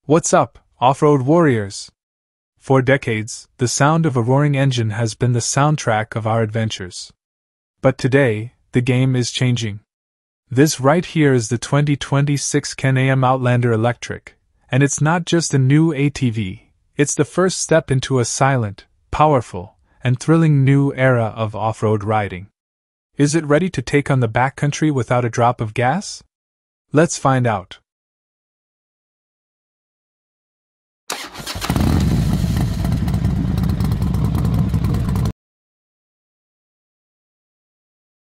What's up, off-road warriors? For decades, the sound of a roaring engine has been the soundtrack of our adventures. But today, the game is changing. This right here is the 2026 Can-Am Outlander Electric, and it's not just a new ATV, it's the first step into a silent, powerful, and thrilling new era of off-road riding. Is it ready to take on the backcountry without a drop of gas? Let's find out.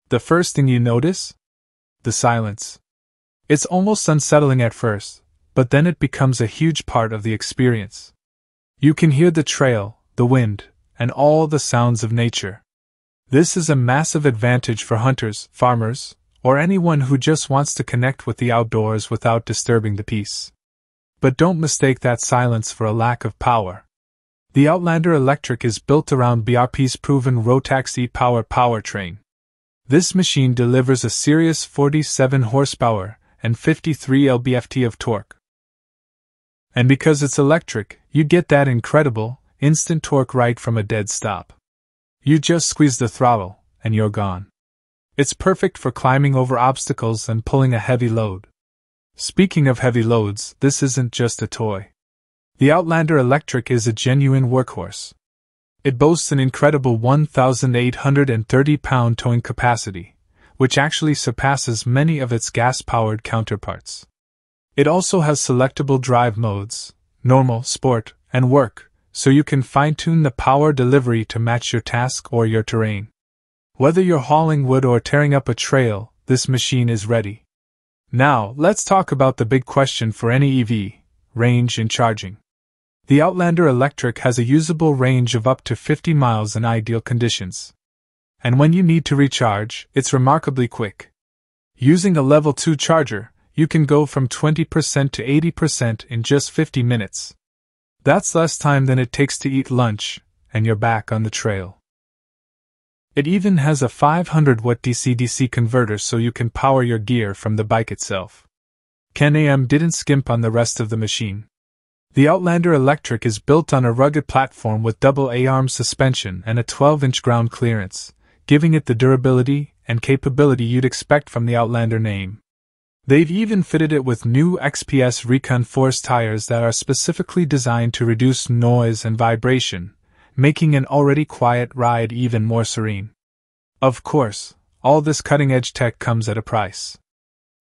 The first thing you notice? The silence. It's almost unsettling at first, but then it becomes a huge part of the experience. You can hear the trail, the wind, and all the sounds of nature. This is a massive advantage for hunters, farmers, or anyone who just wants to connect with the outdoors without disturbing the peace. But don't mistake that silence for a lack of power. The Outlander Electric is built around BRP's proven Rotax e-Power powertrain. This machine delivers a serious 47 horsepower and 53 lb-ft of torque. And because it's electric, you get that incredible, instant torque right from a dead stop. You just squeeze the throttle, and you're gone. It's perfect for climbing over obstacles and pulling a heavy load. Speaking of heavy loads, this isn't just a toy. The Outlander Electric is a genuine workhorse. It boasts an incredible 1,830-pound towing capacity, which actually surpasses many of its gas-powered counterparts. It also has selectable drive modes, normal, sport, and work, so you can fine-tune the power delivery to match your task or your terrain. Whether you're hauling wood or tearing up a trail, this machine is ready. Now, let's talk about the big question for any EV: range and charging. The Outlander Electric has a usable range of up to 50 miles in ideal conditions. And when you need to recharge, it's remarkably quick. Using a level 2 charger, you can go from 20% to 80% in just 50 minutes. That's less time than it takes to eat lunch, and you're back on the trail. It even has a 500-watt DC-DC converter so you can power your gear from the bike itself. Can-Am didn't skimp on the rest of the machine. The Outlander Electric is built on a rugged platform with double A-arm suspension and a 12-inch ground clearance, giving it the durability and capability you'd expect from the Outlander name. They've even fitted it with new XPS Recon Force tires that are specifically designed to reduce noise and vibration, making an already quiet ride even more serene. Of course, all this cutting-edge tech comes at a price.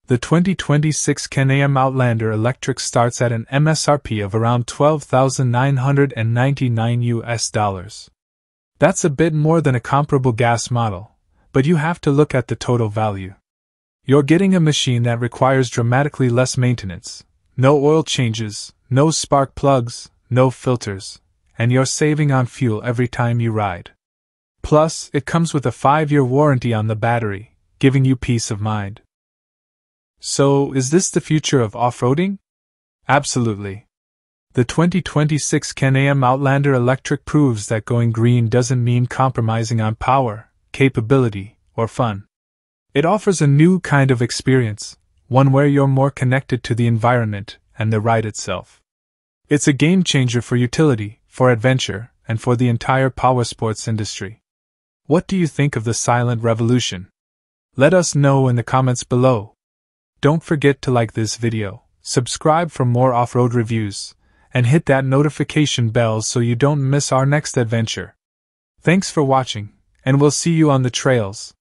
The 2026 Can-Am Outlander Electric starts at an MSRP of around $12,999. That's a bit more than a comparable gas model, but you have to look at the total value. You're getting a machine that requires dramatically less maintenance, no oil changes, no spark plugs, no filters, and you're saving on fuel every time you ride. Plus, it comes with a 5-year warranty on the battery, giving you peace of mind. So, is this the future of off-roading? Absolutely. The 2026 Can-Am Outlander Electric proves that going green doesn't mean compromising on power, capability, or fun. It offers a new kind of experience, one where you're more connected to the environment and the ride itself. It's a game-changer for utility, for adventure, and for the entire powersports industry. What do you think of the silent revolution? Let us know in the comments below. Don't forget to like this video, subscribe for more off-road reviews, and hit that notification bell so you don't miss our next adventure. Thanks for watching, and we'll see you on the trails.